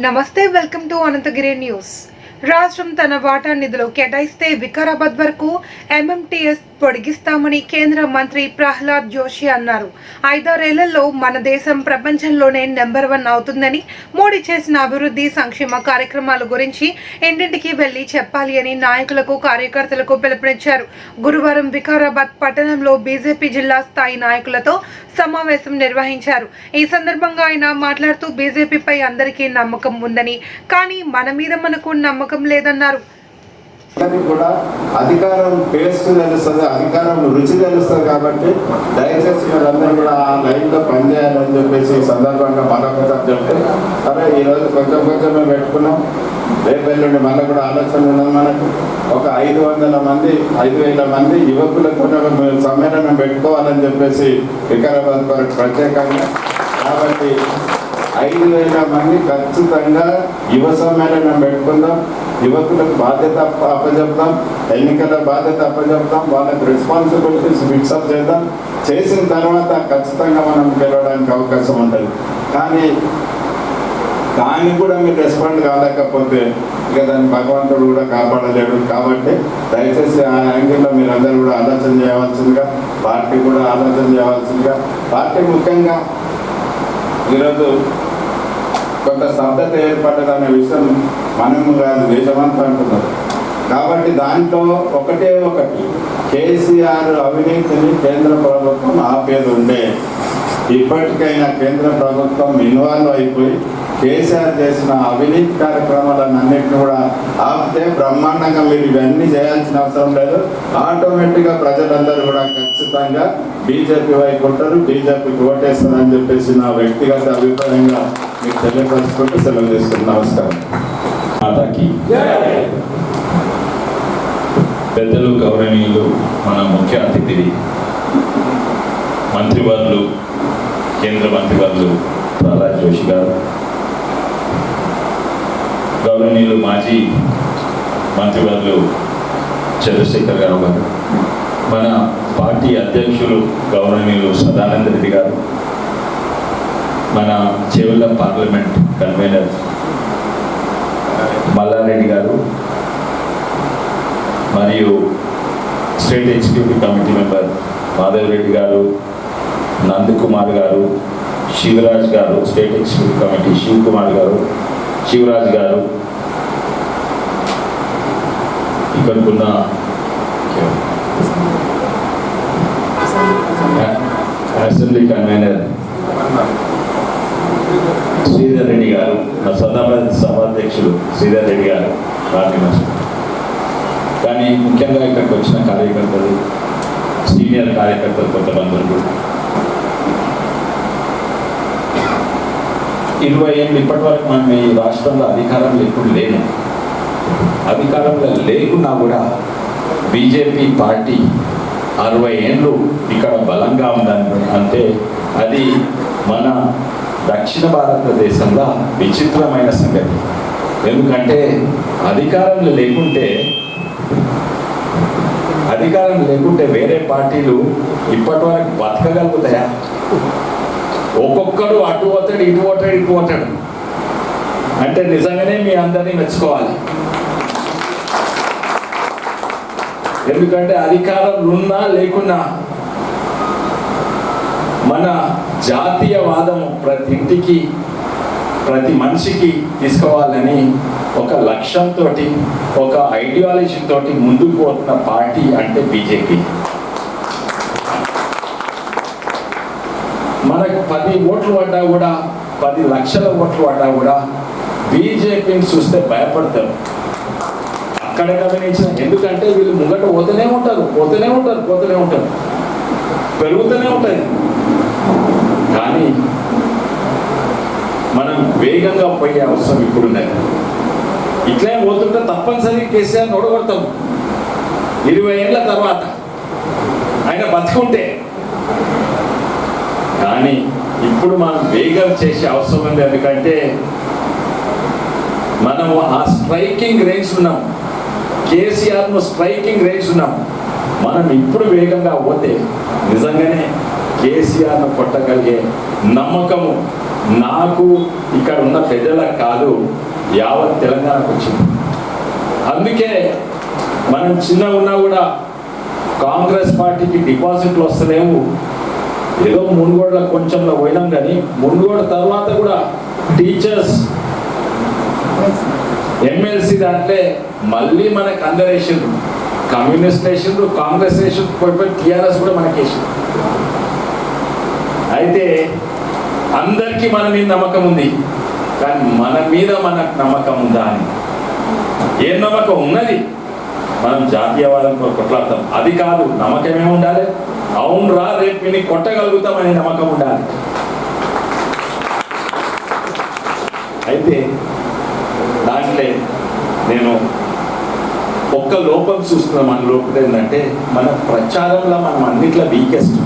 నమస్తే, welcome to Anantagiri news. రాష్ట్రం తన వాటా నిధులు కేటాయిస్తే వికారాబాద్ వరకు ఎంఎంటీఎస్ పొడిగిస్తామని కేంద్ర మంత్రి ప్రహ్లాద్ జోషి అన్నారు. 5-6 మన దేశం ప్రపంచంలోనే నెంబర్ 1 అవుతుందని, మోడీ చేసిన అభివృద్ధి సంక్షేమ కార్యక్రమాల గురించి ఇంటింటికి వెళ్లి చెప్పాలి అని నాయకులకు కార్యకర్తలకు పిలుపునిచ్చారు. గురువారం వికారాబాద్ పట్టణంలో బీజేపీ జిల్లా స్థాయి నాయకులతో సమావేశం నిర్వహించారు. ఈ సందర్భంగా ఆయన మాట్లాడుతూ బీజేపీపై అందరికీ నమ్మకం ఉందని, కానీ మన మీద మనకు నమ్మకం లేదన్నారు. కూడా అధికారం టేస్ట్ తెలుస్తుంది, అధికారం రుచి తెలుస్తుంది. కాబట్టి దయచేసి మీరందరూ కూడా ఆ లైన్లో పనిచేయాలని చెప్పేసి ఈ సందర్భంగా మరొకసారి చెప్తే, సరే ఈరోజు కొంచెం మేము పెట్టుకున్నాం, రేపు ఎల్లుండి మళ్ళీ కూడా ఆలోచన ఉన్నది. మనకు ఒక 5,000 మంది యువకులతో సమ్మేళనం పెట్టుకోవాలని చెప్పేసి వికారాబాద్ వరకు ప్రత్యేకంగా. కాబట్టి 5,000 మంది ఖచ్చితంగా యువ సమ్మేళనం పెట్టుకుందాం, యువకులకు బాధ్యత అప్పచెప్తాం, ఎన్నికల బాధ్యత అప్పచెప్తాం, వాళ్ళకి రెస్పాన్సిబిలిటీస్ ఫిక్సప్ చేద్దాం. చేసిన తర్వాత ఖచ్చితంగా మనం గెలవడానికి అవకాశం ఉంటుంది. కానీ కూడా మీరు రెస్పాండ్ కాలేకపోతే ఇక దాన్ని భగవంతుడు కూడా కాపాడలేడు. కాబట్టి దయచేసి ఆ యాంగిల్లో మీరందరూ కూడా ఆలోచన చేయవలసిందిగా, పార్టీ కూడా ఆలోచన చేయవలసిందిగా. పార్టీ ముఖ్యంగా ఈరోజు కొంత స్తబ్దత ఏర్పడ్డదనే విషయం మనము కాదు, దేశమంతా అంటున్నారు. కాబట్టి దాంట్లో ఒకటి కేసీఆర్ అవినీతిని కేంద్ర ప్రభుత్వం ఆపేది ఉండే. ఇప్పటికైనా కేంద్ర ప్రభుత్వం ఇన్వాల్వ్ అయిపోయి కేసీఆర్ చేసిన అవినీతి కార్యక్రమాలన్నింటినీ కూడా ఆపితే బ్రహ్మాండంగా మీరు ఇవన్నీ చేయాల్సిన అవసరం లేదు. ఆటోమేటిక్గా ప్రజలందరూ కూడా ఖచ్చితంగా బీజేపీ వైపు ఉంటారు, బీజేపీకి ఓటేస్తారని చెప్పేసి నా వ్యక్తిగత అభిప్రాయంగా మీకు తెలియపరుచుకుంటూ సెలవు తీసుకుంటాను. నమస్కారం. మాతాకి పెద్దలు, గౌరవనీయులు, మన ముఖ్య అతిథి మంత్రివర్యులు, కేంద్ర మంత్రివర్యులు ప్రహ్లాద్ జోషి గారు, గౌరవనీయులు మాజీ మంత్రివర్యులు చంద్రశేఖర్ గారు, మన పార్టీ అధ్యక్షులు గౌరవనీయులు సదానంద రెడ్డి గారు, మన చెవుల పార్లమెంట్ కన్వీనర్ మల్లారెడ్డి గారు, మరియు state executive committee member Madhav Reddy గారు, నందకుమార్ గారు, శివరాజ్ గారు, స్టేట్ ఎగ్జిక్యూటివ్ కమిటీ శివకుమార్ గారు, శివరాజ్ గారు, ఇక్కడున్న అసెంబ్లీ కన్వీనర్ శ్రీధర్ రెడ్డి గారు, సభాధ్యక్షులు శ్రీధర్ రెడ్డి గారు, కానీ ముఖ్యంగా ఇక్కడికి వచ్చిన కార్యకర్తలు, సీనియర్ కార్యకర్తలు కొంతమంది 20 ఏళ్ళు ఇప్పటి వరకు మనం ఈ రాష్ట్రంలో అధికారంలో ఎప్పుడు లేను. అధికారంలో లేకున్నా కూడా బీజేపీ పార్టీ 60 ఏళ్ళు ఇక్కడ బలంగా ఉందని అంటే అది మన దక్షిణ భారతదేశంలో విచిత్రమైన సంగతి. ఎందుకంటే అధికారంలో లేకుంటే వేరే పార్టీలు ఇప్పటి వరకు బతకగలుగుతాయా? ఒక్కొక్కడు అటు పోతాడు, ఇటు పోతాడు అంటే నిజంగానే మీ అందరినీ మెచ్చుకోవాలి. ఎందుకంటే అధికారం ఉన్నా లేకున్నా మన జాతీయవాదం ప్రతి ఇంటికి, ప్రతి మనిషికి తీసుకోవాలని ఒక లక్ష్యంతో, ఒక ఐడియాలజీతో ముందుకు పోతున్న పార్టీ అంటే బీజేపీ. మనకు 10 ఓట్లు పడ్డా కూడా, 10 లక్షల ఓట్లు పడ్డా కూడా బీజేపీని చూస్తే భయపడతారు. అక్కడ గమనించిన, ఎందుకంటే వీళ్ళు ముంగట పోతూనే ఉంటారు, పెరుగుతూనే ఉంటుంది. కానీ మనం వేగంగా పోయే అవసరం ఇప్పుడున్నది. ఇట్లే పోతుంటే తప్పనిసరి కేసీఆర్ ఓడగొడతాం 20 ఏళ్ళ తర్వాత ఆయన బతుకుంటే. కానీ ఇప్పుడు మనం వేగం చేసే అవసరం ఉంది. ఎందుకంటే మనము ఆ స్ట్రైకింగ్ రేంజ్ ఉన్నాం, కేసీఆర్ను స్ట్రైకింగ్ రేంజ్ ఉన్నాం. మనం ఇప్పుడు వేగంగా పోతే నిజంగానే కేసీఆర్ను కొట్టగలిగే నమ్మకము నాకు ఇక్కడ ఉన్న ప్రజలకు కాదు, యావత్ తెలంగాణకు వచ్చింది. అందుకే మనం చిన్న ఉన్నా కూడా కాంగ్రెస్ పార్టీకి డిపాజిట్లు వస్తలేవు. ఏదో మునుగోడులో కొంచెంలో పోయినాం, కానీ మునుగోడు తర్వాత కూడా టీచర్స్ ఎమ్మెల్సీ దాంట్లో మళ్ళీ మనకు అందరు వేసిండ్రు. కమ్యూనిస్ట్ వేసిండ్రు, కాంగ్రెస్ వేసిండ్రు, పోయి టీఆర్ఎస్ కూడా మనకి వేసిండ్రు. అయితే అందరికీ మన మీద నమ్మకం ఉంది, కానీ మన మీద మనకు నమ్మకం ఉందా అని. ఏం నమ్మకం ఉన్నది? మనం జాతీయవాదం కొట్లాడతాం, అది కాదు. నమ్మకం ఏమి ఉండాలి? అవును రా, రేపు విని కొట్టగలుగుతామనే నమ్మకం ఉండాలి. అయితే దాంట్లో నేను ఒక్క లోపం చూస్తున్నాం. మన లోపం ఏంటంటే మన ప్రచారంలో మనం అన్నిట్లో వీకెస్ట్.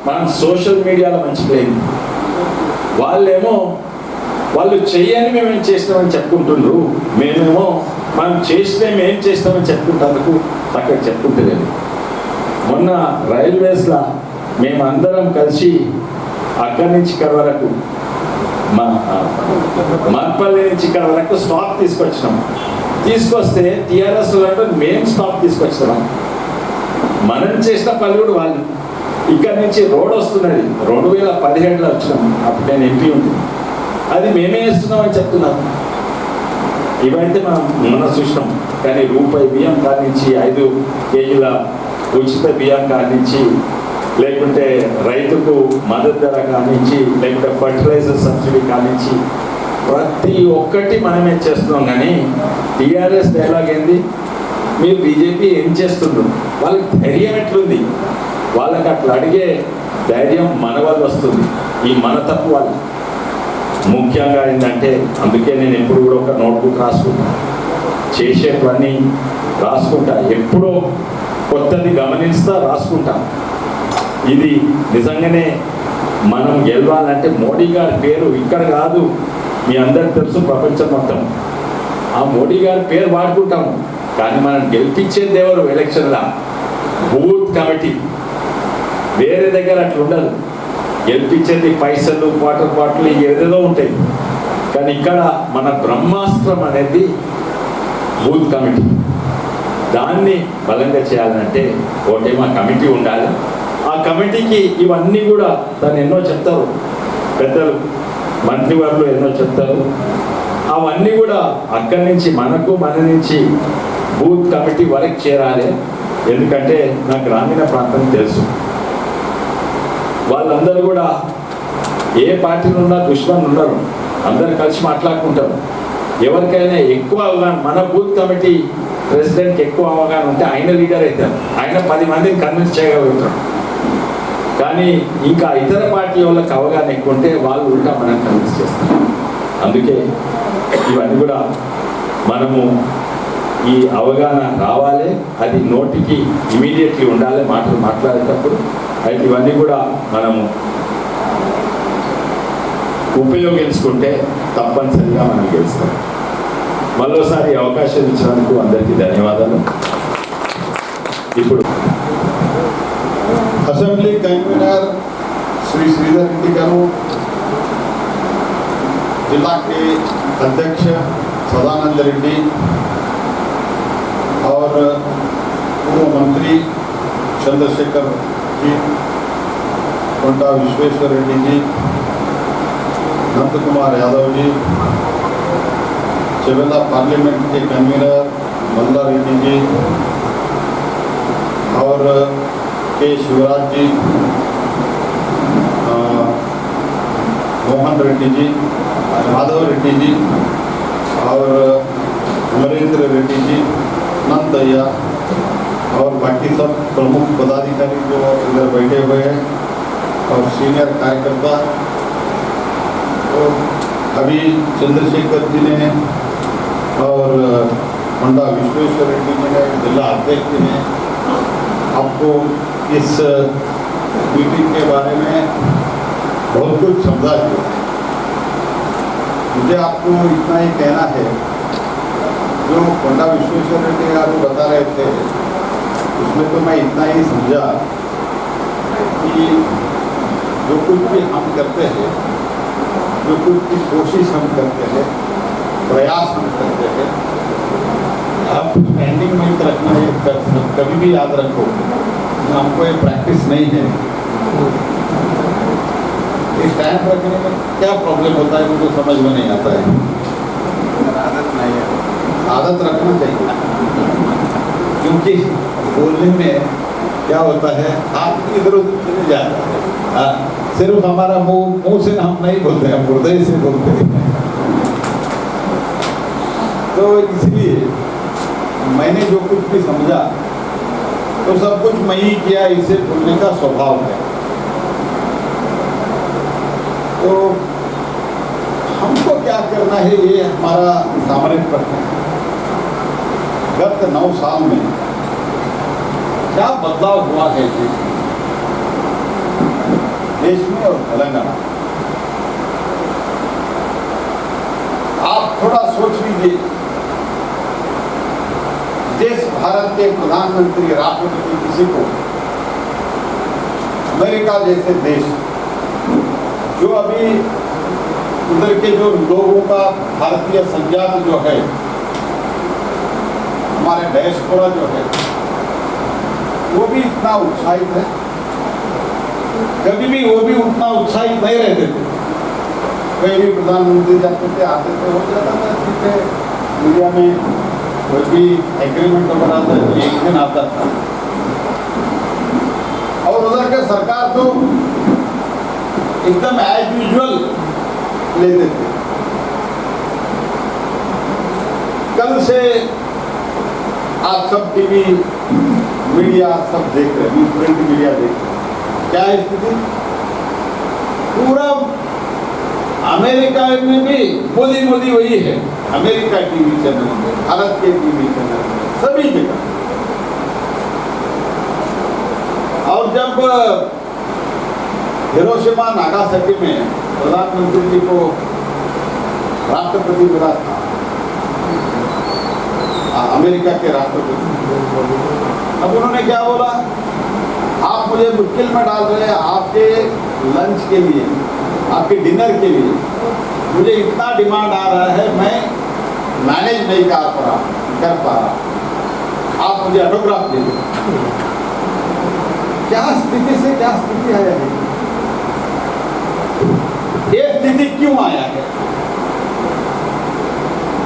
మనం సోషల్ మీడియాలో మంచిగా లేదు. వాళ్ళేమో వాళ్ళు చెయ్యని మేమేం చేసినామని చెప్పుకుంటుండ్రు, మేమేమో మనం చేస్తే మేం చేస్తామని చెప్పుకుంటేందుకు అక్కడ చెప్పుకుంటలేదు. మొన్న రైల్వేస్లో మేమందరం కలిసి అక్కడి నుంచి ఇక్కడ వరకు మర్పల్లి నుంచి ఇక్కడ వరకు స్టాప్ తీసుకొచ్చినాం. తీసుకొస్తే టీఆర్ఎస్ అంటే మేము స్టాప్ తీసుకొచ్చినాం. మనం చేసిన పని కూడా వాళ్ళు. ఇక్కడ నుంచి రోడ్ వస్తున్నది, 2017లో వచ్చినాం, అప్పుడు నేను ఎంపీ ఉంటుంది. అది మేమే వేస్తున్నామని చెప్తున్నాను. ఇవైతే మనం చూసినాం. కానీ రూపాయి బియ్యం కాడి నుంచి 5 కేజీల ఉచిత బియ్యం కాడి నుంచి, లేకుంటే రైతుకు మద్దతు ధర కానించి, లేకుంటే ఫర్టిలైజర్ సబ్సిడీ కానించి ప్రతి ఒక్కటి మనమే చేస్తున్నాం. కానీ టీఆర్ఎస్ డైలాగ్ ఏంది? మీరు బీజేపీ ఏం చేస్తుండ్రు? వాళ్ళకి ధైర్యం ఎట్లుంది? వాళ్ళకి అట్లా అడిగే ధైర్యం మన వల్ల వస్తుంది. ఈ మన తప్పు వాళ్ళు ముఖ్యంగా ఏంటంటే, అందుకే నేను ఎప్పుడు కూడా ఒక నోట్బుక్ రాసుకుంటా, చేసేవన్నీ రాసుకుంటా, ఎప్పుడో కొత్తది గమనిస్తా రాసుకుంటా. ఇది నిజంగానే మనం గెలవాలంటే మోడీ గారి పేరు ఇక్కడ కాదు, మీ అందరికి తెలుసు, ప్రపంచం మొత్తం ఆ మోడీ గారి పేరు వాడుకుంటాము. కానీ మనం గెలిపించేది ఎవరు? ఎలక్షన్లా బూత్ కమిటీ. వేరే దగ్గర అట్లా ఉండదు. గెలిపించేది పైసలు, వాటర్ బాటిల్, ఏదేదో ఉంటాయి. కానీ ఇక్కడ మన బ్రహ్మాస్త్రం అనేది బూత్ కమిటీ. దాన్ని బలంగా చేయాలంటే ఒకటేమో కమిటీ ఉండాలి. ఆ కమిటీకి ఇవన్నీ కూడా దాన్ని ఎన్నో చెప్తారు పెద్దలు, మంత్రివర్యులు ఎన్నో చెప్తారు. అవన్నీ కూడా అక్కడి నుంచి మన నుంచి బూత్ కమిటీ వరకు చేరాలి. ఎందుకంటే నా గ్రామీణ ప్రాంతం తెలుసు. వాళ్ళందరూ కూడా ఏ పార్టీలో ఉన్నా దుష్మన్ ఉండరు, అందరు కలిసి మాట్లాడుకుంటారు. ఎవరికైనా ఎక్కువ అవగాహన, మన బూత్ కమిటీ ప్రెసిడెంట్కి ఎక్కువ అవగాహన ఉంటే ఆయన లీడర్ అవుతారు, ఆయన 10 మందిని కన్విన్స్ చేయగలుగుతారు. కానీ ఇంకా ఇతర పార్టీ వాళ్ళకి అవగాహన ఎక్కువ ఉంటే వాళ్ళు ఉల్టా మనం కన్విన్స్ చేస్తారు. అందుకే ఇవన్నీ కూడా మనము ఈ అవగాహన రావాలి, అది నోటికి ఇమీడియట్లీ ఉండాలి మాటలు మాట్లాడేటప్పుడు. అయితే ఇవన్నీ కూడా మనము ఉపయోగించుకుంటే తప్పనిసరిగా మనం గెలుస్తాం. మరోసారి అవకాశం ఇచ్చినందుకు అందరికీ ధన్యవాదాలు. ఇప్పుడు అసెంబ్లీ కన్వీనర్ श्री श्रीधर रेड्डी गारू, जिला के अध्यक्ष सदानंद रेड्डी और पूर्व मंत्री चंद्रशेखर जी, कोंटा विश्वेश्वर रेड्डी जी, नंद कुमार यादव जी, चवेला पार्लियामेंट के कन्वीनर मल्ला रेड्डी जी और के शिवराज जी, मोहन रेड्डी जी, माधव रेड्डी जी और अमरेंद्र रेड्डी जी, नंदయ్య और बाकी सब प्रमुख पदाधिकारी जो इधर बैठे हुए हैं और सीनियर कार्यकर्ता। तो अभी चंद्रशेखर जी ने और पंडा विश्वेश्वर रेड्डी जी ने, जिला अध्यक्ष जी ने आपको इस मीटिंग के बारे में बहुत कुछ समझा दिया। मुझे आपको इतना ही कहना है, जो पंडा विश्वेश्वर रेड्डी गारू बता रहे थे उसमें तो मैं इतना ही समझा कि जो कुछ भी हम करते हैं जो कुछ की कोशिश हम करते हैं, प्रयास हम करते हैं, आप स्टैंडिंग में रखना है। कभी भी याद रखो, हमको ये प्रैक्टिस नहीं है। इस स्टैंड रखने में क्या प्रॉब्लम होता है मुझे समझ में नहीं आता है। आदत नहीं है, आदत रखना चाहिए, क्योंकि बोलने में क्या होता है, हाथ इधर उधर चले जाता है। हाँ, सिर्फ हमारा मुंह से हम नहीं बोलते हैं, हृदय से बोलते हैं। तो इसलिए मैंने जो कुछ भी समझा तो सब कुछ मैं ही किया, इसे बोलने का स्वभाव है। तो हमको क्या करना है, ये हमारा सामरिक प्रश्न है। गत 9 साल में क्या बदलाव हुआ है देश में और तेलंगाना। आप थोड़ा सोच लीजिए, देश भारत के प्रधानमंत्री राष्ट्रपति किसी को अमेरिका जैसे देश, जो अभी उधर के जो लोगों का भारतीय संजात जो है, हमारे डायस्पोरा जो है, वो भी इतना उत्साहित है। कभी भी वो भी उतना उत्साहित नहीं रहते थे। कोई भी प्रधानमंत्री जाते थे, आते थे, हो जाता था ठीक है, मीडिया में कोई भी एग्रीमेंट वगैरह आता है तो एक दिन आता था। और उधर के सरकार तो एकदम एज यूजुअल लेते थे। कल से आप सब टीवी मीडिया सब देख रहे हैं, प्रिंट मीडिया देख रहे हैं, क्या स्थिति। पूरा अमेरिका में भी मोदी वही है, अमेरिका टीवी चैनल में, भारत के टीवी चैनल में, सभी जगह। और जब हिरोशिमा नागासाकी में प्रधानमंत्री जी को राष्ट्रपति मिला था, अमेरिका के राष्ट्रपति, अब उन्होंने क्या बोला, आप मुझे मुश्किल में डाल रहे हैं, आपके लंच के लिए, आपके डिनर के लिए मुझे इतना डिमांड आ रहा है, मैं मैनेज नहीं कर पा रहा, आप मुझे ऑटोग्राफ दे दो। क्या स्थिति से क्या स्थिति है, ये स्थिति क्यों आया है?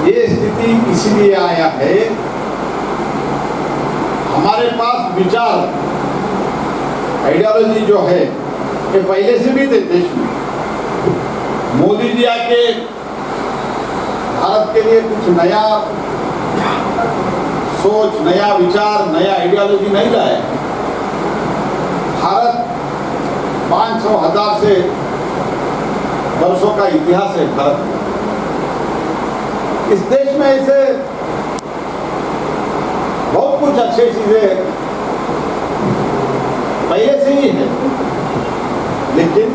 ये स्थिति इसलिए आया है, हमारे पास विचार आइडियोलॉजी जो है ये पहले से भी थे देश में। मोदी जी आके भारत के लिए कुछ नया सोच, नया विचार, नया आइडियोलॉजी नहीं लाए। भारत 500,000 से वर्षों का इतिहास है भारत में। इस देश में ऐसे बहुत कुछ अच्छी चीजें पहले से ही है, लेकिन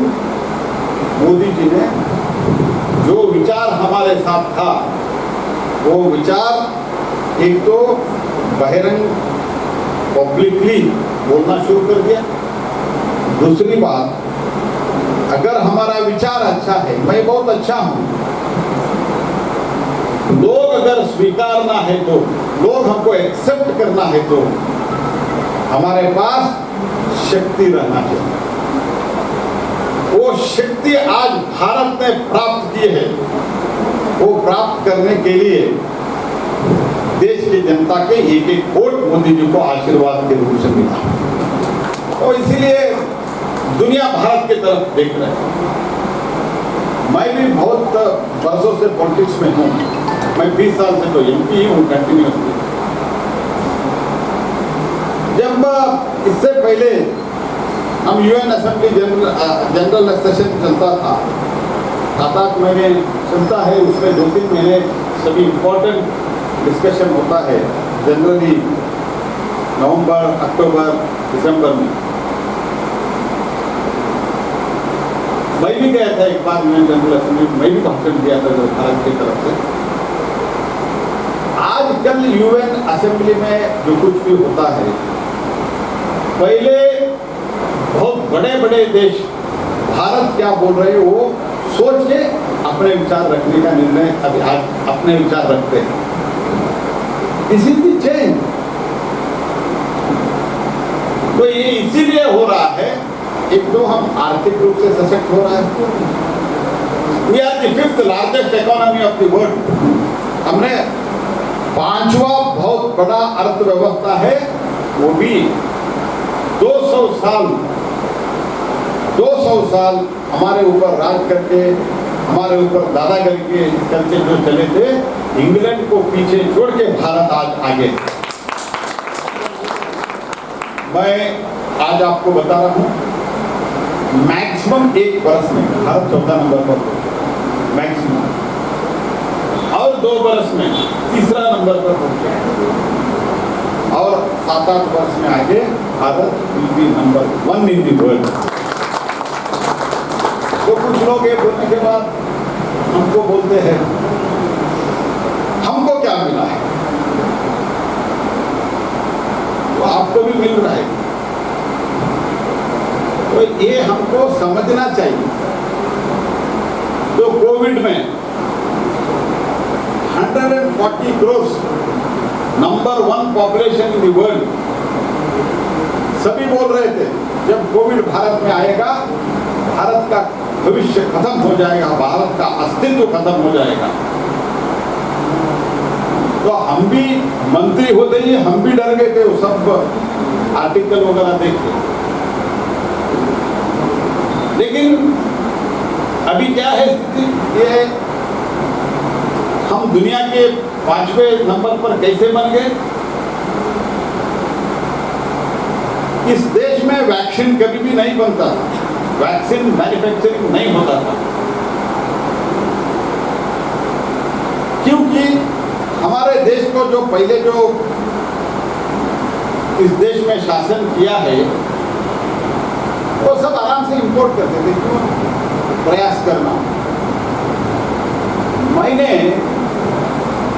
मोदी जी ने जो विचार हमारे साथ था, वो विचार एक तो बहिरंग पब्लिकली बोलना शुरू कर दिया। दूसरी बात, अगर हमारा विचार अच्छा है, मैं बहुत अच्छा हूं, लोग अगर स्वीकारना है तो, लोग हमको एक्सेप्ट करना है तो हमारे पास शक्ति रहना चाहिए। वो शक्ति आज भारत ने प्राप्त की है। वो प्राप्त करने के लिए देश की जनता के एक एक वोट मोदी जी को आशीर्वाद के रूप से मिला। तो इसीलिए दुनिया भारत की तरफ देख रहे हैं। मैं भी बहुत वर्षों से पॉलिटिक्स में हूँ, मैं 20 साल से तो एमपी हूँ कंटिन्यूसली। जब इससे पहले हम यूएन असेंबली जनरल सेशन चलता था, 7-8 महीने चलता है, उसमें 2-3 महीने सभी इम्पोर्टेंट डिस्कशन होता है जनरली नवंबर, अक्टूबर, दिसंबर में। मैं भी गया था एक बार यूएन जनरल असेंबली, मैं भी भाषण दिया था भारत की तरफ से। आजकल यूएन असेंबली में जो कुछ भी होता है, पहले बहुत बड़े बड़े देश भारत क्या बोल रहे हैं वो सोच के अपने विचार रखने का निर्णय अभी आज अपने विचार रखते हैं। This is the change. तो ये इसीलिए हो रहा है, एक तो हम आर्थिक रूप से सशक्त हो रहा है। We are the 5th largest economy of the world. हमने 5वां बहुत बड़ा अर्थव्यवस्था है, वो भी 200 साल हमारे ऊपर राज करके, हमारे ऊपर दादागिरी करके जो चले थे, इंग्लैंड को पीछे छोड़ के भारत आज आगे। मैं आज आपको बता रहा हूं, मैक्सिमम 1 वर्ष में भारत 14 नंबर पर पहुंचे, मैक्सिमम, और 2 वर्ष में 3रा नंबर पर पहुंचे, और 7-8 वर्ष में आगे Bharat will be number 1 in the world. तो कुछ लोग ये बोलने के बाद हमको बोलते हैं, हमको क्या मिला है? तो आपको भी मिल रहा है। तो ये हमको समझना चाहिए। तो कोविड में 140 crore number 1 population in the world, सभी बोल रहे थे जब कोविड भारत में आएगा, भारत का भविष्य खत्म हो जाएगा, भारत का अस्तित्व खत्म हो जाएगा। तो हम भी मंत्री होते ही हम भी डर गए थे, वो सब आर्टिकल वगैरह देख के। लेकिन अभी क्या है स्थिति? ये हम दुनिया के 5वें नंबर पर कैसे बन गए? इस देश में वैक्सीन कभी भी नहीं बनता था, वैक्सीन मैन्युफैक्चरिंग नहीं होता था, क्योंकि हमारे देश को जो पहले जो इस देश में शासन किया है, वो सब आराम से इंपोर्ट करते थे। क्यों प्रयास करना? मैंने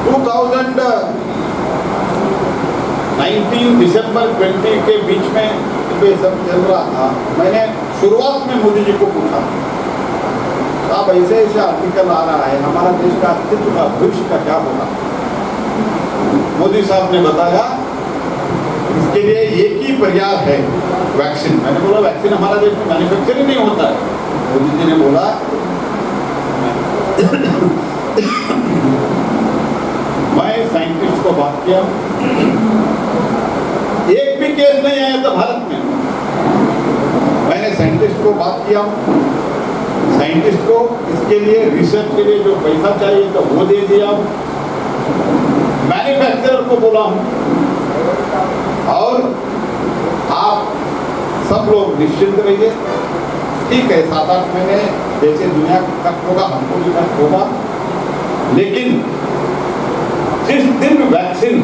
2019 दिसंबर 20 के बीच में ये सब चल रहा था, मैंने शुरुआत में मोदी जी को पूछा, साहब ऐसे ऐसे आर्टिकल आ रहा है, हमारा देश का अस्तित्व का भविष्य का क्या होगा? मोदी साहब ने बताया इसके लिए एक ही पर्याय है, वैक्सीन। मैंने बोला वैक्सीन हमारा देश में मैन्युफैक्चरिंग नहीं होता है। मोदी जी ने बोला मैं साइंटिस्ट को बात किया, एक भी केस नहीं आया था भारत में। मैंने साइंटिस्ट को बात किया, साइंटिस्ट को इसके लिए रिसर्च के लिए जो पैसा चाहिए तो वो दे दिया, मैन्युफैक्चरर को बोला हूं, और आप सब लोग निश्चिंत रहिए, ठीक है 7-8 महीने जैसे दुनिया का कष्ट होगा हमको भी कष्ट होगा, लेकिन जिस दिन वैक्सीन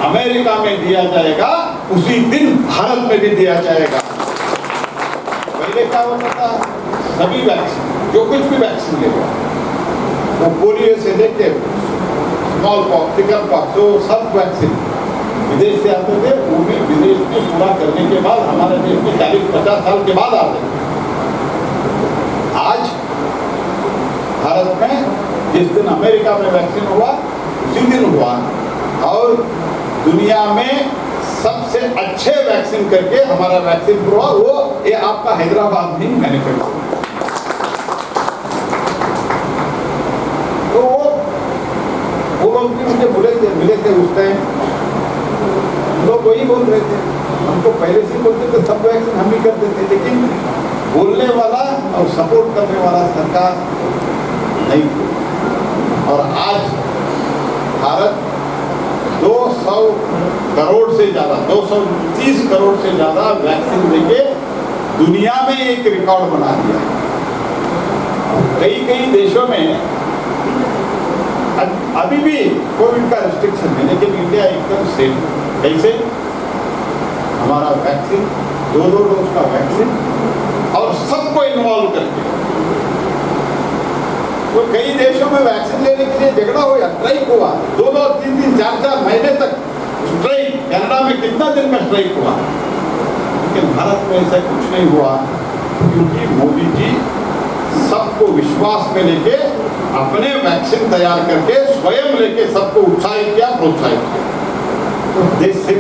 अमेरिका में दिया जाएगा उसी दिन भारत में भी दिया जाएगा। पहले क्या होता था, सभी वैक्सीन जो कुछ भी वैक्सीन ले लो, वो पोलियो से लेके स्मॉल पॉक्स, चिकन पॉक्स, वो सब वैक्सीन विदेश से आते थे, वो भी विदेश में पूरा करने के बाद हमारे देश में 40-50 साल के बाद आते थे। आज भारत में जिस दिन अमेरिका में वैक्सीन हुआ उसी दिन हुआ, और दुनिया में सबसे अच्छे वैक्सीन करके हमारा वैक्सीन हुआ, वो ये आपका हैदराबाद में मैन्युफैक्चर। तो वो लोग भी मुझे मिले थे उस टाइम, लोग वही बोल रहे थे, हमको पहले से बोलते थे सब वैक्सीन हम ही करते थे, लेकिन बोलने वाला और सपोर्ट करने वाला सरकार नहीं थी। और आज भारत 200 करोड़ से ज़्यादा, 230 करोड़ से ज़्यादा वैक्सीन देके दुनिया में एक रिकॉर्ड बना दिया है। कई देशों में अभी भी कोविड का रिस्ट्रिक्शन है, लेकिन इंडिया एकदम सेफ। कैसे? हमारा वैक्सीन 2 डोज का वैक्सीन और सबको इन्वॉल्व करके। तो कई देशों में वैक्सीन लेने के लिए झगड़ा हुआ, स्ट्राइक हुआ, 2-2, 3-3, 4-4 महीने तक स्ट्राइक। कनाडा में कितना दिन में स्ट्राइक हुआ, लेकिन भारत में ऐसा कुछ नहीं हुआ, क्योंकि मोदी जी सब सबको विश्वास में लेके अपने वैक्सीन तैयार करके स्वयं लेके सबको उत्साहित किया, प्रोत्साहित किया, तो देश से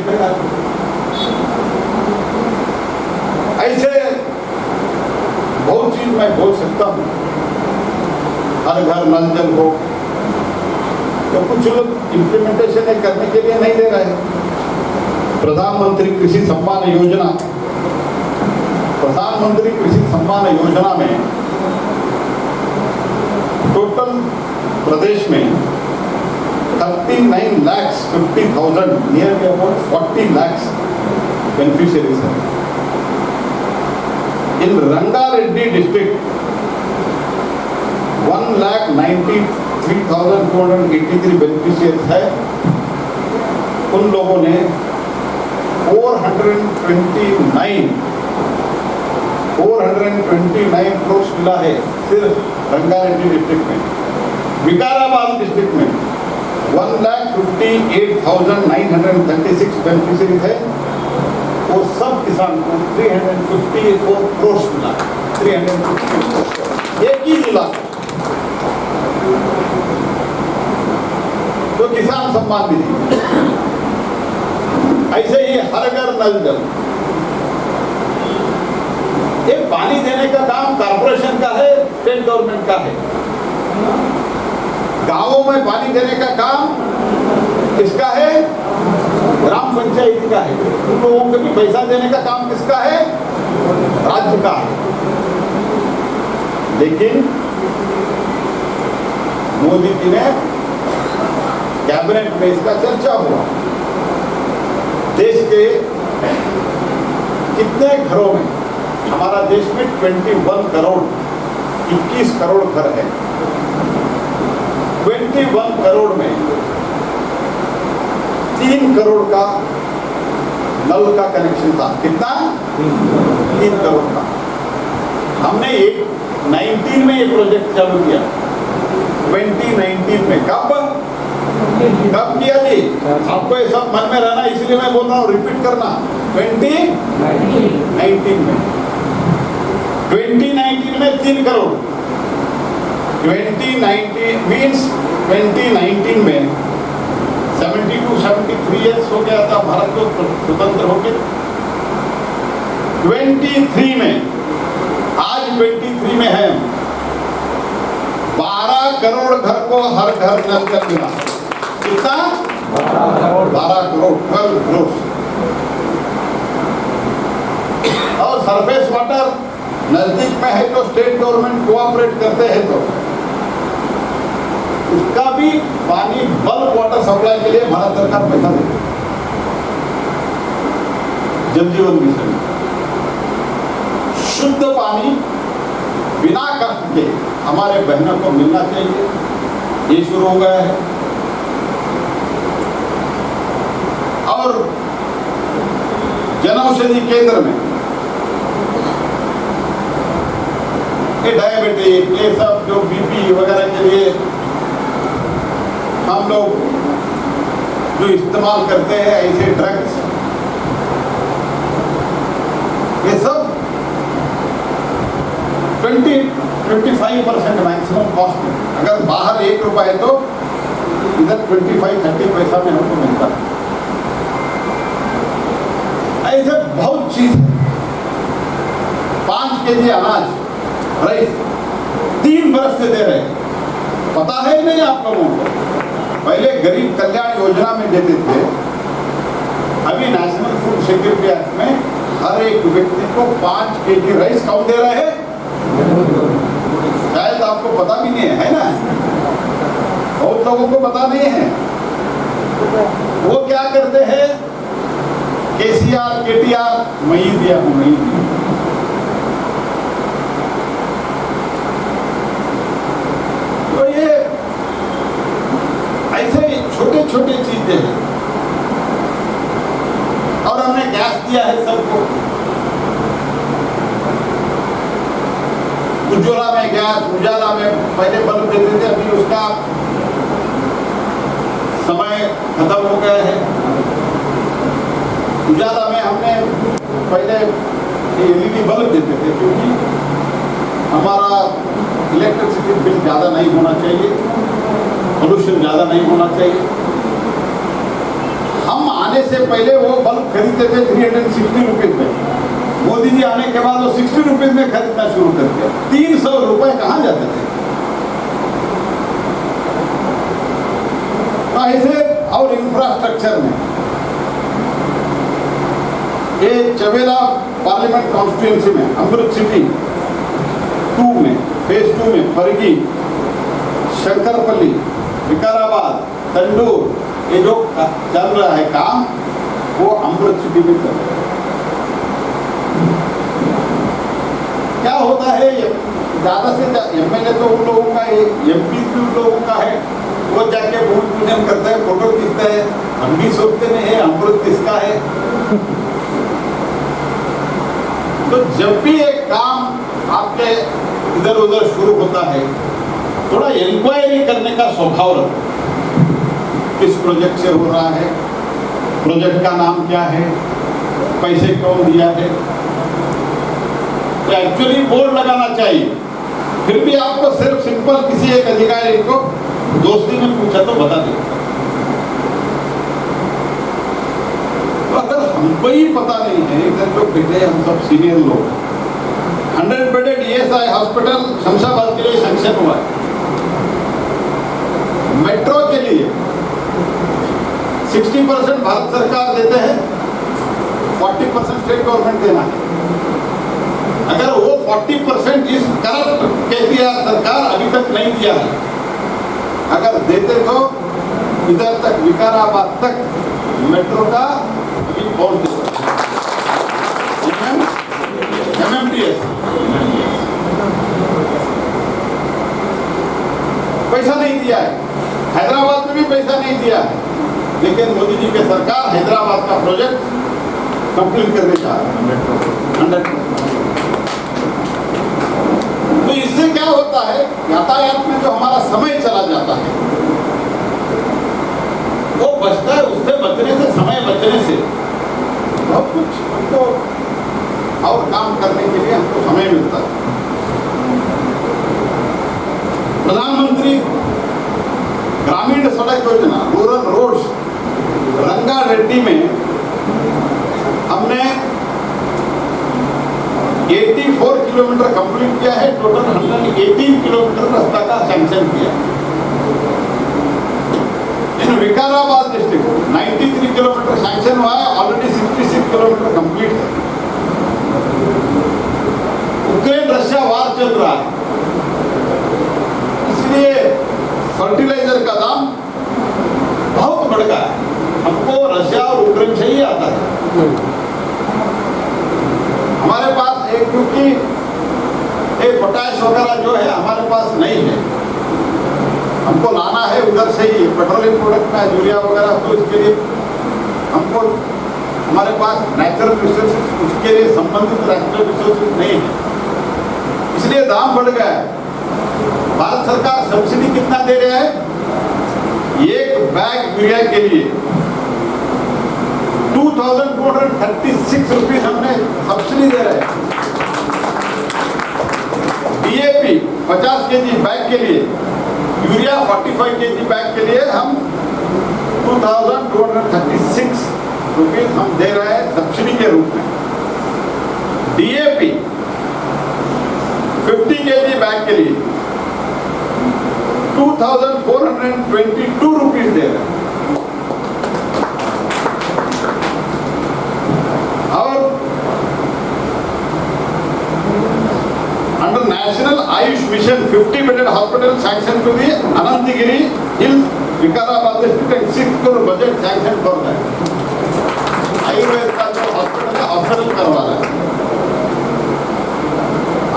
ऐसे बहुत चीज मैं बोल सकता हूँ। हर घर नल जल हो, तो कुछ लोग इम्प्लीमेंटेशन करने के लिए नहीं दे रहे हैं। प्रधानमंत्री कृषि सम्मान योजना, प्रधानमंत्री कृषि सम्मान योजना में टोटल प्रदेश में 39,50,000 नियरली अबाउट 40 lakhs बेनिफिशियरीज हैं। इन रंगारेड्डी डिस्ट्रिक्ट 1,93,283 बेनिफिशियरीज है। उन लोगों ने 429 करोड़ मिला है सिर्फ रंगारेड्डी डिस्ट्रिक्ट में। विकाराबाद डिस्ट्रिक्ट में 1,58,936 बेनिफिशियरीज है। वो सब किसान को 354 करोड़ मिला, 354 करोड़ एक ही जिला। तो किसान सम्मान निधि, ऐसे ही हर घर नल जल। ये पानी देने का काम कॉर्पोरेशन का है, स्टेट गवर्नमेंट का है। गांवों में पानी देने का काम किसका है? ग्राम पंचायत का है। उन लोगों को भी पैसा देने का काम किसका है? राज्य का है। लेकिन मोदी जी ने कैबिनेट में इसका चर्चा हुआ। देश के कितने घरों में, हमारा देश में 21 करोड़ 21 करोड़ घर है। 21 करोड़ में 3 करोड़ का नल का कनेक्शन था। कितना? 3 करोड़ का। हमने 19 में ये प्रोजेक्ट चालू किया, 2019 में। कब किया जी? आपको ये सब मन में रहना, इसलिए मैं बोल रहा हूँ, रिपीट करना। 2019 में 3 करोड़। 2019 में 72-73 ईयर्स हो गया था भारत को स्वतंत्र होकर। 23 में, आज 23 में है, 12 करोड़ घर को हर घर नल कर मिला। कितना? 12 करोड़ 12 करोड़। और सरफेस वाटर नजदीक में है तो स्टेट गवर्नमेंट कोऑपरेट करते हैं तो उसका भी पानी बल्क वाटर सप्लाई के लिए भारत सरकार पैसा देती है। जल जीवन मिशन शुद्ध पानी बिना कष्ट के हमारे बहनों को मिलना चाहिए, ये शुरू हो गया है। और जनऔषधि केंद्र में ये डायबिटीज, ये सब जो बीपी वगैरह के लिए हम लोग जो इस्तेमाल करते हैं ऐसे ड्रग्स, ये सब 20-25% मैक्सिमम कॉस्ट है। अगर बाहर 1 रुपया है तो इधर 25-30 पैसा में हमको मिलता है। ऐसे बहुत चीज है। 5 केजी अनाज राइस 3 बरस से दे रहे हैं। पता है नहीं आप लोगों को? पहले गरीब कल्याण योजना में देते थे, अभी नेशनल फूड सिक्योरिटी एक्ट में हर एक व्यक्ति को 5 केजी राइस कौन दे रहे हैं? शायद आपको पता भी नहीं है ना? बहुत लोगों को पता नहीं है। वो क्या करते हैं? केसीआर, केटीआर, मैं ही दिया हूं, मैं ही दिया। तो ये ऐसे छोटे छोटे चीजें हैं। और हमने गैस दिया है सबको। उज्ज्वला में गैस, उजाला में पहले बल्ब देते थे, अभी उसका समय खत्म हो गया है। उजाला में हमने पहले एलईडी बल्ब देते थे, क्योंकि हमारा इलेक्ट्रिसिटी बिल ज़्यादा नहीं होना चाहिए, पोल्यूशन ज़्यादा नहीं होना चाहिए। हम आने से पहले वो बल्ब खरीदते थे 360 रुपीज़ में, मोदी जी आने के बाद वो 60 रुपीज़ में खरीदना शुरू कर दिया। 300 रुपए कहाँ जाते थे? ऐसे और इंफ्रास्ट्रक्चर में ये चवेला पार्लियामेंट कॉन्स्टिट्यूंसी में, अमृत सिटी 2 में, फेज 2 में फरगी, शंकरपल्ली, विकाराबाद, तंडूर, ये जो चल रहा है काम वो अमृत सिटी में चल रहा है। क्या होता है, ज्यादा से ज्यादा एमएलए तो उन लोगों का है, एमपी भी उन लोगों का है, वो जाके भूमि पूजन करते हैं, फोटो खींचते हैं। हम भी सोचते नहीं है अमृत किसका है। तो जब भी एक काम आपके इधर उधर शुरू होता है, थोड़ा इंक्वायरी करने का स्वभाव रखो। किस प्रोजेक्ट से हो रहा है, प्रोजेक्ट का नाम क्या है, पैसे कौन दिया है, तो एक्चुअली बोर्ड लगाना चाहिए। फिर भी आपको सिर्फ सिंपल किसी एक अधिकारी को दोस्ती में पूछा तो बता दे। तो अगर हमको ही पता नहीं है, इधर जो बैठे हम सब सीनियर लोग, 100 बेडेड ESI हॉस्पिटल शमशाबाद के लिए सैंक्शन हुआ है। मेट्रो के लिए 60% भारत सरकार देते हैं, 40% स्टेट गवर्नमेंट देना है। अगर वो 40% इस करप्ट केसीआर सरकार अभी तक नहीं दिया है, अगर देते तो इधर तक विकाराबाद तक मेट्रो का अभी पहुंच MMTS पैसा नहीं दिया है, हैदराबाद में भी पैसा नहीं दिया है, लेकिन मोदी जी की सरकार हैदराबाद का प्रोजेक्ट कंप्लीट करने जा रहा है मेट्रो 100%। तो इससे क्या होता है, यातायात में जो हमारा समय चला जाता है वो बचता है। उससे बचने से, समय बचने से बहुत कुछ हमको और काम करने के लिए हमको समय मिलता है। प्रधानमंत्री ग्रामीण सड़क योजना, रूरल रोड्स, रंगारेड्डी में हमने 84 किलोमीटर कंप्लीट किया है। टोटल 118 किलोमीटर रास्ता का सैंक्शन किया। इन विकाराबाद डिस्ट्रिक्ट 93 किलोमीटर सैंक्शन हुआ है, ऑलरेडी 66 किलोमीटर कंप्लीट है। यूक्रेन रशिया वार चल रहा है, इसलिए फर्टिलाइजर का दाम बहुत बढ़ गया है। हमको रशिया और यूक्रेन से ही आता है। हमारे पास एक, क्योंकि एक पोटैश वगैरह जो है हमारे पास नहीं है, हमको लाना है उधर से ही। पेट्रोलियम प्रोडक्ट में यूरिया वगैरह, तो इसके लिए हमको हमारे पास नेचुरल रिसोर्सेज, उसके लिए संबंधित नेचुरल रिसोर्सेज नहीं है, इसलिए दाम बढ़ गया है। भारत सरकार सब्सिडी कितना दे रहा है? एक बैग यूरिया के लिए 2236 रुपीज हमने सब्सिडी दे रहे हैं। DAP 50 kg बैग के लिए, यूरिया 45 kg बैग के लिए हम 2236 रुपीज हम दे रहे हैं सब्सिडी के रूप में। DAP 50 kg बैग के लिए 2422 रुपीज दे रहे हैं। और under national Ayush mission 50 bedded hospital sanction to the Anantagiri hills Vikarabad district and 6 crore budget sanction for that. Ayurveda का जो हॉस्पिटल है हॉस्पिटल करवा रहा है।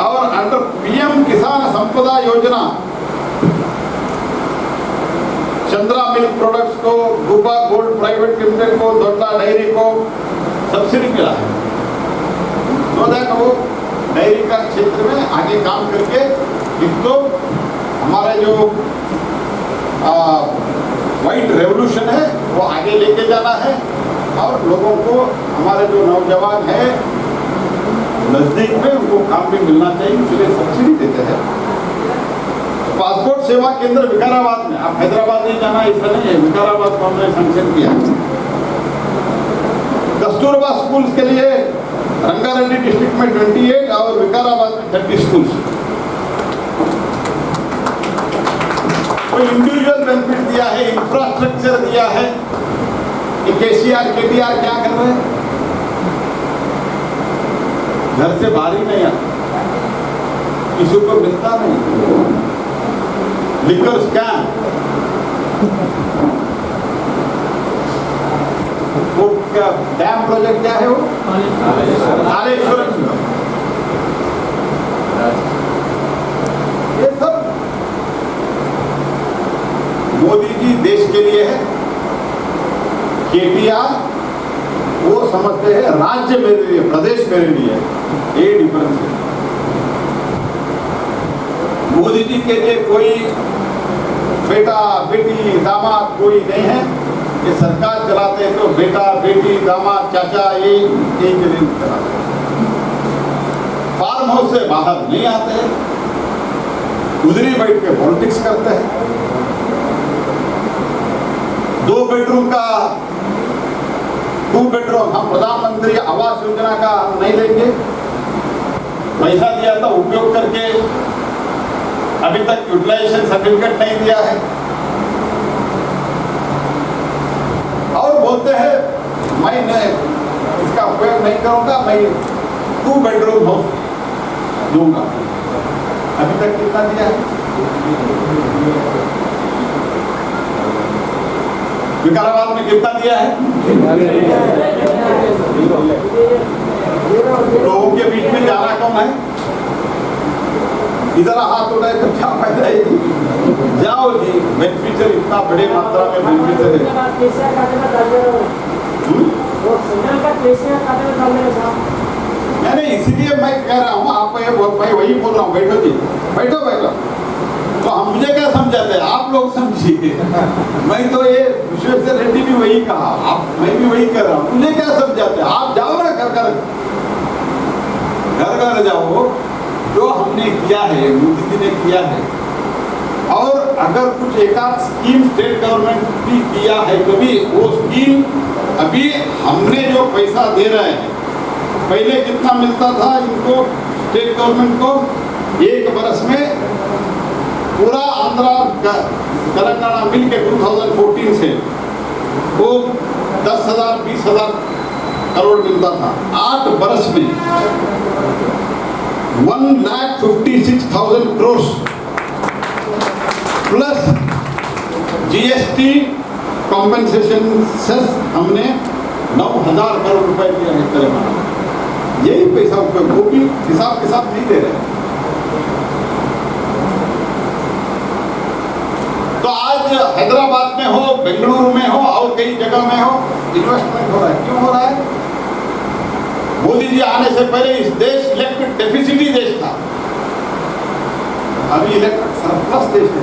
और अंडर PM किसान संपदा योजना चंद्रा मिल्क प्रोडक्ट्स को, रूपा गोल्ड प्राइवेट लिमिटेड को, दोड्डा डायरी को सब्सिडी मिला है, तो दैट वो डायरी का क्षेत्र में आगे काम करके एक तो हमारे जो व्हाइट रेवोल्यूशन है वो आगे लेके जाना है, और लोगों को, हमारे जो नौजवान हैं नजदीक में उनको काम भी मिलना चाहिए, इसलिए सब्सिडी देते हैं। पासपोर्ट सेवा केंद्र विकाराबाद में, आप हैदराबाद नहीं जाना ऐसा नहीं है, विकाराबाद को हमने सैंक्शन किया। कस्तूरबा स्कूल्स के लिए रंगारेड्डी डिस्ट्रिक्ट में 28 और विकाराबाद में 30 स्कूल्स। तो इंडिविजुअल बेनिफिट दिया है, इंफ्रास्ट्रक्चर दिया है। केसीआर केटीआर क्या कर रहे हैं? घर से बाहर ही नहीं आता, किसी को मिलता नहीं। लिकर स्कैम, वो क्या डैम प्रोजेक्ट क्या है वो? कालेश्वरम। ये सब मोदी जी देश के लिए है, केटीआर वो समझते हैं राज्य मेरे लिए, प्रदेश मेरे लिए, ये डिफरेंस है। मोदी जी के लिए कोई बेटा बेटी दामाद कोई नहीं है, ये सरकार चलाते हैं तो बेटा बेटी दामाद चाचा ये के लिए चलाते हैं। फार्म हाउस से बाहर नहीं आते हैं, उधरी बैठ के पॉलिटिक्स करते हैं। 2 बेडरूम हम प्रधानमंत्री आवास योजना का हम नहीं लेंगे, पैसा दिया था उपयोग करके अभी तक यूटिलाइजेशन सर्टिफिकेट नहीं दिया है। और बोलते हैं मैं इसका उपयोग नहीं करूंगा, मैं 2 बेडरूम हाउस दूंगा। अभी तक कितना दिया है? विकाराबाद में कितना दिया है? लोगों के बीच में जाना कौन है? इधर हाथ उठाए तो क्या फायदा है जी? जाओ जी, बेनिफिशियल इतना बड़े मात्रा में बेनिफिशियल है। नहीं, इसीलिए मैं कह रहा हूँ आपको, मैं वही बोल रहा हूँ, बैठो जी, बैठो बैठो। तो हम मुझे क्या समझाते हैं, आप लोग समझिए। मैं तो ये विश्वेश्वर रेड्डी भी वही कहा, आप मैं भी वही कर रहा हूँ, मुझे क्या समझाते हैं? आप जाओ ना घर जाओ, जो हमने किया है, मोदी जी ने किया है। और अगर कुछ एकाध स्कीम स्टेट गवर्नमेंट भी किया है कभी, वो स्कीम अभी हमने जो पैसा दे रहे हैं, पहले कितना मिलता था इनको स्टेट गवर्नमेंट को? 1 बरस में पूरा आंध्रा तेलंगाना मिल के 2014 से वो 10,000 20,000 करोड़ मिलता था। 8 बरस में 1,56,000 crore plus GST compensation cess हमने 9,000 करोड़ रुपए दिया है तेलंगाना। यही पैसा उपयोग, वो भी हिसाब के साथ नहीं दे रहे। तो आज हैदराबाद में हो, बेंगलुरु में हो और कई जगह में हो, इन्वेस्टमेंट हो रहा है। क्यों हो रहा है? मोदी जी आने से पहले इस देश इलेक्ट्रिक डेफिसिटी देश था, अभी इलेक्ट्रिक सरप्लस देश है।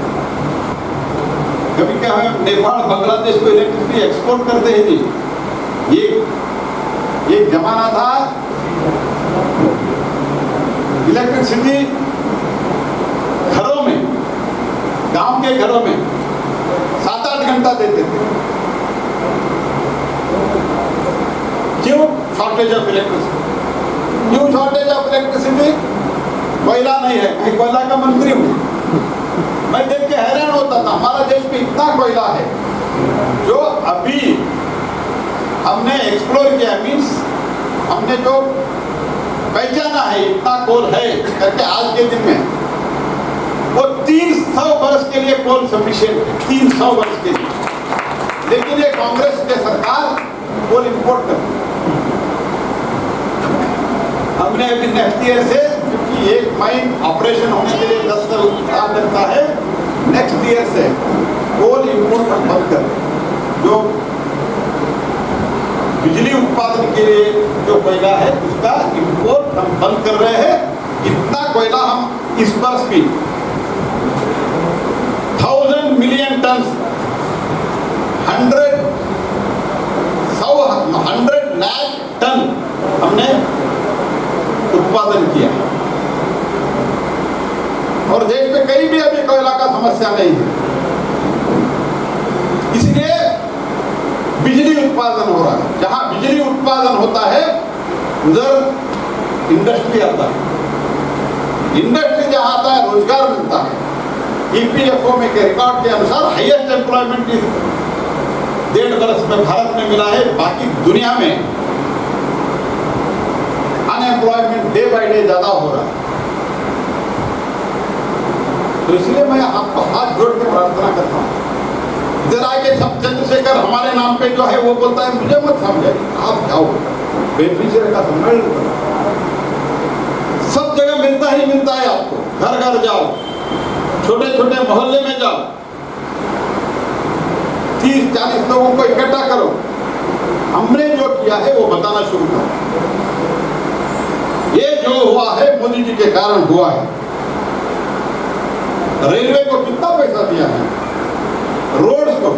कभी क्या है, नेपाल बांग्लादेश को इलेक्ट्रिसिटी एक्सपोर्ट करते हैं जी। ये जमाना था इलेक्ट्रिसिटी घरों में, गांव के घरों में 7-8 घंटा देते थे। क्यों? Shortage of electricity. क्यों शॉर्टेज ऑफ इलेक्ट्रिसिटी? कोयला नहीं है। मैं कोयला का मंत्री हूँ, मैं देख के हैरान होता था, हमारा देश में इतना कोयला है जो अभी हमने एक्सप्लोर किया, मीन्स हमने जो पहचाना है इतना कोल है करके आज के दिन में, वो 300 वर्ष के लिए कोल सफिशिएंट है, 300 वर्ष के लिए। लेकिन ये कांग्रेस के सरकार कोल इंपोर्ट कर, हमने अभी नेक्स्ट ईयर से, क्योंकि एक माइन ऑपरेशन होने के लिए 10 साल लगता है, नेक्स्ट ईयर से कोल इंपोर्ट बंद कर, जो बिजली उत्पादन के लिए जो कोयला है उसका इंपोर्ट हम बंद कर रहे हैं। इतना कोयला हम इस वर्ष भी 1000 मिलियन टन 100 लाख टन हमने उत्पादन समस्या नहीं है। इसलिए बिजली उत्पादन हो रहा है। जहां बिजली उत्पादन होता है उधर इंडस्ट्री आता है। इंडस्ट्री जहां आता है रोजगार मिलता है। ईपीएफओ में के रिकॉर्ड के अनुसार हाईएस्ट एम्प्लॉयमेंट इस 1.5 वर्ष में भारत में मिला है। बाकी दुनिया में अनएम्प्लॉयमेंट डे बाय डे ज्यादा हो रहा है। तो इसलिए मैं आपको हाथ जोड़ के प्रार्थना करता हूँ, इधर आके सब चंद्रशेखर हमारे नाम पे जो है वो बोलता है, मुझे मत समझाइए, आप जाओ बेनिफिशियरी का सम्मेलन सब जगह मिलता ही मिलता है आपको। घर घर जाओ, छोटे छोटे मोहल्ले में जाओ, 30-40 लोगों को इकट्ठा करो, हमने जो किया है वो बताना शुरू करो। ये जो हुआ है मोदी जी के कारण हुआ है। रेलवे को कितना पैसा दिया है, रोड्स को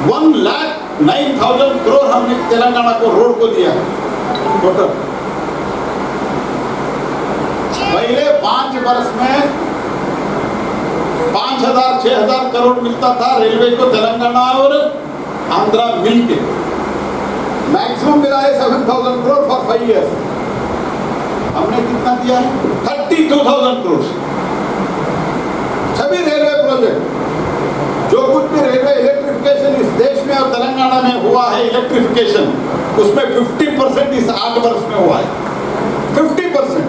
1,09,000 करोड़ हमने तेलंगाना को रोड को दिया है टोटल। पहले 5 वर्ष में 5,000-6,000 करोड़ मिलता था रेलवे को तेलंगाना और आंध्रा मिलके। मैक्सिमम मिला है 7,000 करोड़ फॉर 5 years। हमने कितना दिया है 32,000 करोड़। सभी रेलवे प्रोजेक्ट जो कुछ भी रेलवे इलेक्ट्रिफिकेशन इस देश में और तेलंगाना में हुआ है इलेक्ट्रिफिकेशन, उसमें 50% इस 8 वर्ष में हुआ है। 50%।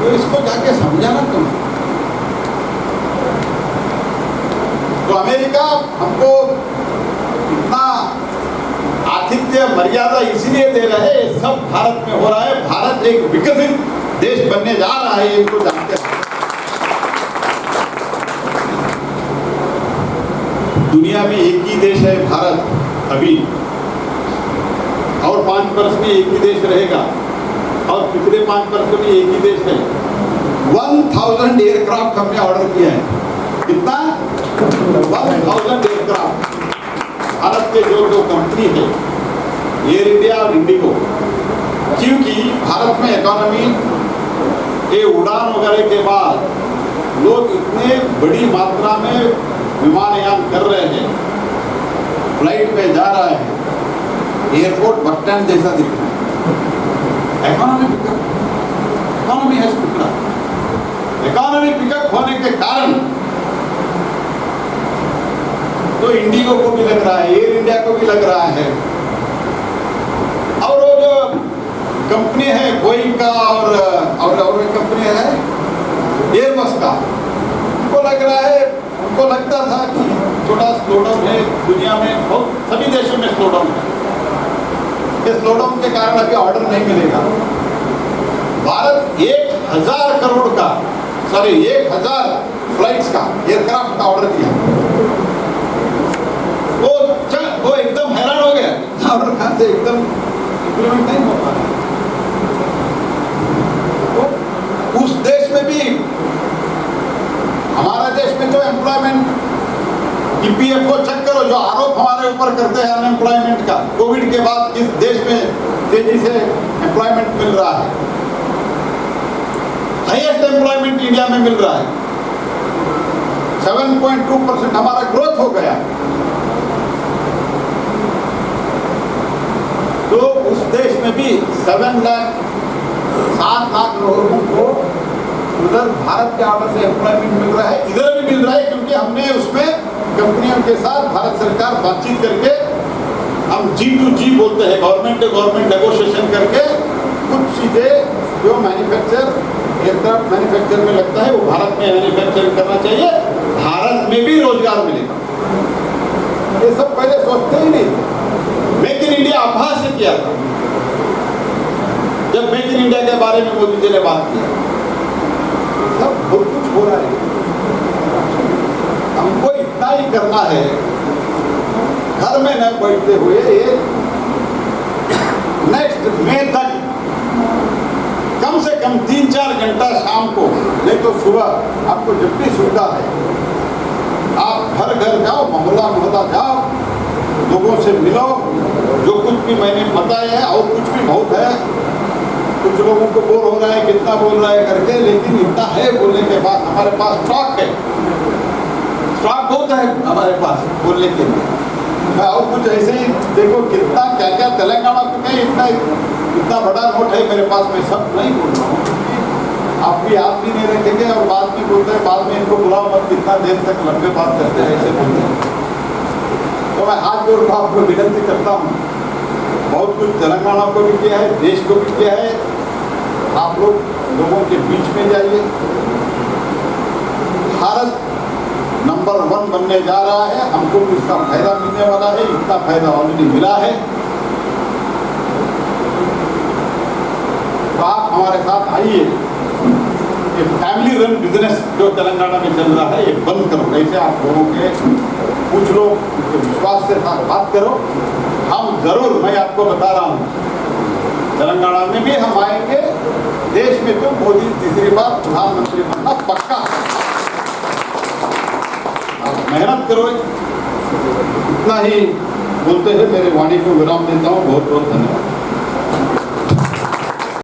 तो इसको जाके समझाना तुम। तो अमेरिका हमको इतना आतिथ्य मर्यादा इसीलिए दे रहे हैं, ये सब भारत में हो रहा है। भारत एक विकसित देश बनने जा रहा है, इनको जानते हैं। दुनिया में एक ही देश है भारत अभी, और 5 वर्ष में एक ही देश रहेगा, और पिछले 5 वर्षों में एक ही देश है। 1000 एयरक्राफ्ट हमने ऑर्डर किया है। कितना? 1000 एयरक्राफ्ट। भारत के जो कंपनी है एयर इंडिया और इंडिगो, क्योंकि भारत में इकोनॉमी ये उड़ान वगैरह के बाद लोग इतने बड़ी मात्रा में विमानयान कर रहे हैं, फ्लाइट में जा रहा है, एयरपोर्ट बस स्टैंड जैसा दिख रहा है। Economy pickup, economy has picked up. Economy pickup होने के कारण तो इंडिगो को भी लग रहा है, एयर इंडिया को भी लग रहा है, और वो जो कंपनी है बोइंग का और एक कंपनी है एयरबस का, उनको लग रहा है, उनको लगता था कि थोड़ा स्लोडाउन है दुनिया में, बहुत सभी देशों में स्लोडाउन है। इस स्लोडाउन के कारण अभी ऑर्डर नहीं मिलेगा। भारत 1,000 करोड़ का 1,000 फ्लाइट्स का एयरक्राफ्ट का ऑर्डर दिया। वो एकदम हैरान हो गया, ऑर्डर कहां से एकदम इंप्लीमेंट नहीं हो पा रहा। तो उस देश में भी, हमारा देश में जो एम्प्लॉयमेंट ईपीएफओ चेक करो, जो आरोप हमारे ऊपर करते हैं अनएम्प्लॉयमेंट का, कोविड के बाद इस देश में तेजी से एम्प्लॉयमेंट मिल रहा है, हाईएस्ट एम्प्लॉयमेंट इंडिया में मिल रहा है, 7.2% हमारा ग्रोथ हो गया। तो उस देश में भी 7 लाख लोगों को उधर भारत के ऑर्डर से एम्प्लॉयमेंट मिल रहा है, इधर भी मिल रहा है, क्योंकि हमने उसमें कंपनियों के साथ भारत सरकार बातचीत करके, हम G2G बोलते हैं, गवर्नमेंट टू गवर्नमेंट नेगोशिएशन करके कुछ चीजें जो मैन्युफैक्चर एयरक्राफ्ट मैन्युफैक्चर में लगता है वो भारत में मैन्युफैक्चरिंग करना चाहिए, भारत में भी रोजगार मिलेगा। ये सब पहले सोचते ही नहीं। मेक इन इंडिया आभास से किया था, जब मेक इन इंडिया के बारे में मोदी जी ने बात की। सब बहुत कुछ हो रहा है, हमको इतना ही करना है, घर में न बैठते हुए ये नेक्स्ट मई तक कम से कम 3-4 घंटा शाम को, नहीं तो सुबह, आपको जब भी सुविधा है आप घर घर जाओ, मोहल्ला मोहल्ला जाओ, लोगों से मिलो, जो कुछ भी मैंने बताया है और कुछ भी बहुत है, कुछ लोगों को बोर हो रहा है कितना बोल रहा है करके, लेकिन इतना है बोलने के बाद हमारे पास स्टॉक है, स्टॉक बहुत है हमारे पास बोलने के लिए। और कुछ ऐसे ही देखो कितना क्या क्या तेलंगाना को नहीं, इतना बड़ा नोट है मेरे पास, मैं सब नहीं बोल रहा हूँ, आप भी याद भी नहीं रखेंगे और बाद में बोलते हैं, बाद में इनको बुलाओ मत, कितना देर तक लंबे बात करते हैं ऐसे बोलते हैं। तो मैं हाथ जोड़ कर आपको विनती करता हूँ, बहुत कुछ तेलंगाना को भी किया है, देश को भी किया है, आप लोगों के बीच में जाइए। भारत नंबर 1 बनने जा रहा है, हमको भी उसका फायदा मिलने वाला है, इतना फायदा ऑलरेडी मिला है। तो आप हमारे साथ आइए, ये फैमिली रन बिजनेस जो तेलंगाना में चल रहा है ये बंद करो। कैसे आप लोगों के पूछ लो, विश्वास से साथ बात करो, हम जरूर, मैं आपको बता रहा हूँ, तेलंगाना में भी हम आएंगे, देश में तो मोदी तीसरी बार प्रधानमंत्री बनना पक्का। आप मेहनत करो, इतना ही बोलते हुए मेरे वाणी को विराम देता हूँ। बहुत बहुत धन्यवाद।